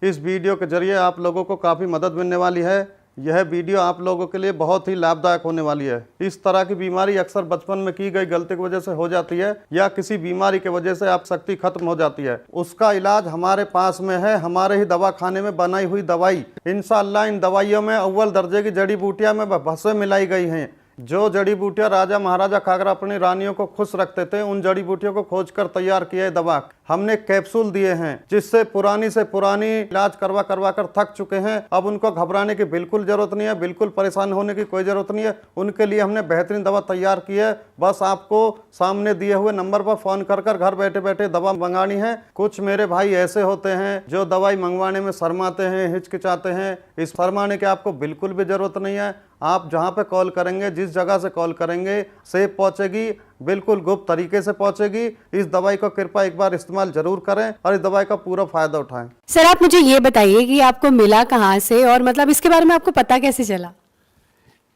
इस वीडियो के जरिए आप लोगों को काफ़ी मदद मिलने वाली है। यह वीडियो आप लोगों के लिए बहुत ही लाभदायक होने वाली है। इस तरह की बीमारी अक्सर बचपन में की गई गलती की वजह से हो जाती है या किसी बीमारी की वजह से आप शक्ति खत्म हो जाती है। उसका इलाज हमारे पास में है, हमारे ही दवा खाने में बनाई हुई दवाई। इंशाअल्लाह इन दवाइयों में अव्वल दर्जे की जड़ी बूटियां में भस्म मिलाई गई हैं। जो जड़ी बूटियां राजा महाराजा खाकर अपनी रानियों को खुश रखते थे, उन जड़ी बूटियों को खोजकर तैयार किया है दवा। हमने कैप्सूल दिए हैं जिससे पुरानी से पुरानी इलाज करवा करवा कर थक चुके हैं। अब उनको घबराने की बिल्कुल जरूरत नहीं है, बिल्कुल परेशान होने की कोई जरूरत नहीं है। उनके लिए हमने बेहतरीन दवा तैयार की है। बस आपको सामने दिए हुए नंबर पर फोन कर घर बैठे बैठे दवा मंगानी है। कुछ मेरे भाई ऐसे होते हैं जो दवाई मंगवाने में शर्माते हैं, हिचकिचाते हैं। इस शर्माने की आपको बिल्कुल भी जरूरत नहीं है। आप जहां पे कॉल करेंगे, जिस जगह से कॉल करेंगे, सेफ पहुंचेगी, बिल्कुल गुप्त तरीके से पहुंचेगी। इस दवाई को कृपया एक बार इस्तेमाल जरूर करें और इस दवाई का पूरा फायदा उठाएं। सर आप मुझे ये बताइए कि आपको मिला कहाँ से और मतलब इसके बारे में आपको पता कैसे चला?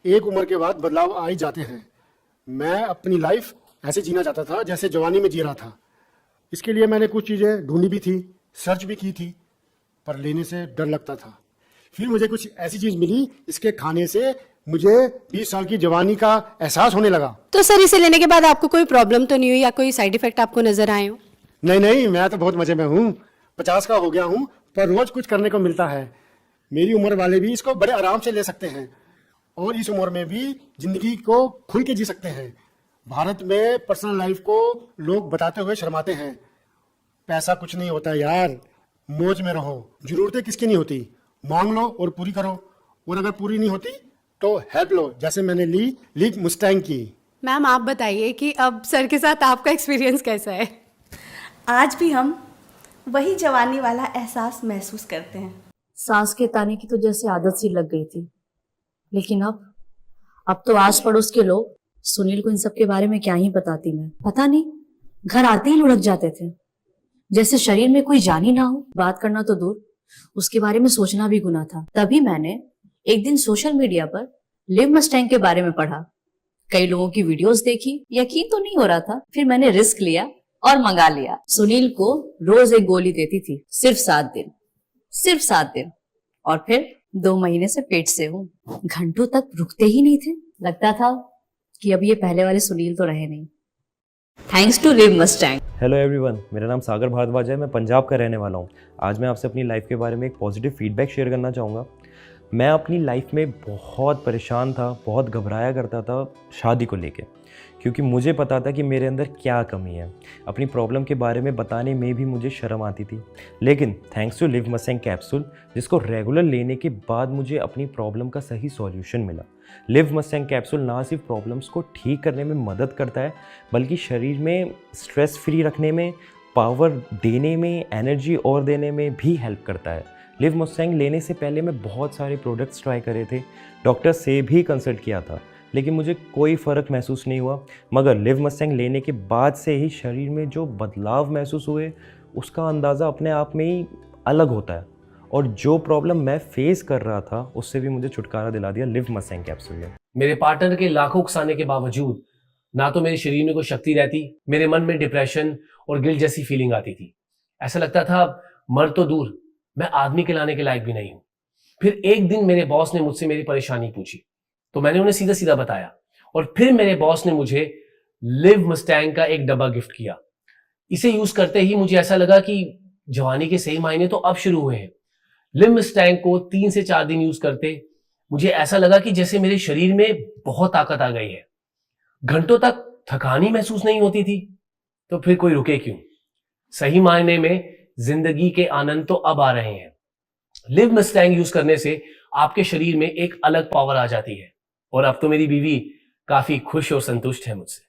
एक उम्र के बाद बदलाव आ ही जाते हैं। मैं अपनी लाइफ ऐसे जीना चाहता था जैसे जवानी में जी रहा था। इसके लिए मैंने कुछ चीज़ें ढूंढी भी थी, सर्च भी की थी, पर लेने से डर लगता था। फिर मुझे कुछ ऐसी चीज़ मिली, इसके खाने से मुझे 20 साल की जवानी का एहसास होने लगा। तो सर इसे लेने के बाद आपको कोई प्रॉब्लम तो नहीं हुई या कोई साइड इफेक्ट आपको नजर आए हो? नहीं, मैं तो बहुत मजे में हूँ। 50 का हो गया हूँ, पर रोज कुछ करने को मिलता है। मेरी उम्र वाले भी इसको बड़े आराम से ले सकते हैं और इस उम्र में भी जिंदगी को खुल के जी सकते हैं। भारत में पर्सनल लाइफ को लोग बताते हुए शर्माते हैं। पैसा कुछ नहीं होता यार, मौज में रहो। जरूरतें किसकी नहीं होती, मांग लो और पूरी करो, और अगर पूरी नहीं होती तो हेल्प लो, जैसे मैंने ली मुस्टैंग की। मैम आप बताइए कि अब सर के साथ आपका एक्सपीरियंस कैसा है? आज भी हम वही जवानी वाला एहसास महसूस करते हैं। सांस के ताने की तो जैसे आदत सी लग गई थी, लेकिन अब तो आस पड़ोस के लोग सुनील को इन सब के बारे में क्या ही बताती मैं। पता नहीं, घर आते ही लुढ़क जाते थे, जैसे शरीर में कोई जान ही ना हो। बात करना तो दूर, उसके बारे में सोचना भी गुनाह था। तभी मैंने एक दिन सोशल मीडिया पर लिव मस्टैंग के बारे में पढ़ा। कई लोगों की वीडियोस देखी, यकीन तो नहीं हो रहा था। फिर मैंने रिस्क लिया और मंगा लिया। सुनील को रोज एक गोली देती थी, सिर्फ 7 दिन, और फिर 2 महीने से पेट से हूँ। घंटों तक रुकते ही नहीं थे। लगता था कि अब ये पहले वाले सुनील तो रहे नहीं। Thanks to Liv Mustang. Hello everyone, मेरा नाम सागर भारद्वाज है। मैं पंजाब का रहने वाला हूँ। आज मैं आपसे अपनी लाइफ के बारे में एक पॉजिटिव फीडबैक शेयर करना चाहूँगा। मैं अपनी लाइफ में बहुत परेशान था, बहुत घबराया करता था शादी को लेके, क्योंकि मुझे पता था कि मेरे अंदर क्या कमी है। अपनी प्रॉब्लम के बारे में बताने में भी मुझे शर्म आती थी। लेकिन thanks to Liv Mustang capsule, जिसको रेगुलर लेने के बाद मुझे अपनी प्रॉब्लम का सही सॉल्यूशन मिला। लिव मस्टैंग कैप्सूल ना सिर्फ प्रॉब्लम्स को ठीक करने में मदद करता है, बल्कि शरीर में स्ट्रेस फ्री रखने में, पावर देने में, एनर्जी और देने में भी हेल्प करता है। लिव मस्टैंग लेने से पहले मैं बहुत सारे प्रोडक्ट्स ट्राई करे थे, डॉक्टर से भी कंसल्ट किया था, लेकिन मुझे कोई फ़र्क महसूस नहीं हुआ। मगर लिव मस्टैंग लेने के बाद से ही शरीर में जो बदलाव महसूस हुए, उसका अंदाज़ा अपने आप में ही अलग होता है। और जो प्रॉब्लम मैं फेस कर रहा था, उससे भी मुझे छुटकारा दिला दिया लिव मस्टैंग कैप्सूल ने। मेरे पार्टनर के लाखों उकसाने के बावजूद ना तो मेरे शरीर में कोई शक्ति रहती, मेरे मन में डिप्रेशन और गिल्ट जैसी फीलिंग आती थी। ऐसा लगता था मर तो दूर, मैं आदमी कहलाने के लायक भी नहीं हूं। फिर एक दिन मेरे बॉस ने मुझसे मेरी परेशानी पूछी, तो मैंने उन्हें सीधा सीधा बताया, और फिर मेरे बॉस ने मुझे लिव मस्टैंग का एक डब्बा गिफ्ट किया। इसे यूज करते ही मुझे ऐसा लगा कि जवानी के सही मायने तो अब शुरू हुए हैं। लिव मस्टैंग को 3 से 4 दिन यूज करते मुझे ऐसा लगा कि जैसे मेरे शरीर में बहुत ताकत आ गई है। घंटों तक थकान ही महसूस नहीं होती थी। तो फिर कोई रुके क्यों? सही मायने में जिंदगी के आनंद तो अब आ रहे हैं। लिव मस्टैंग यूज करने से आपके शरीर में एक अलग पावर आ जाती है, और अब तो मेरी बीवी काफी खुश और संतुष्ट है मुझसे।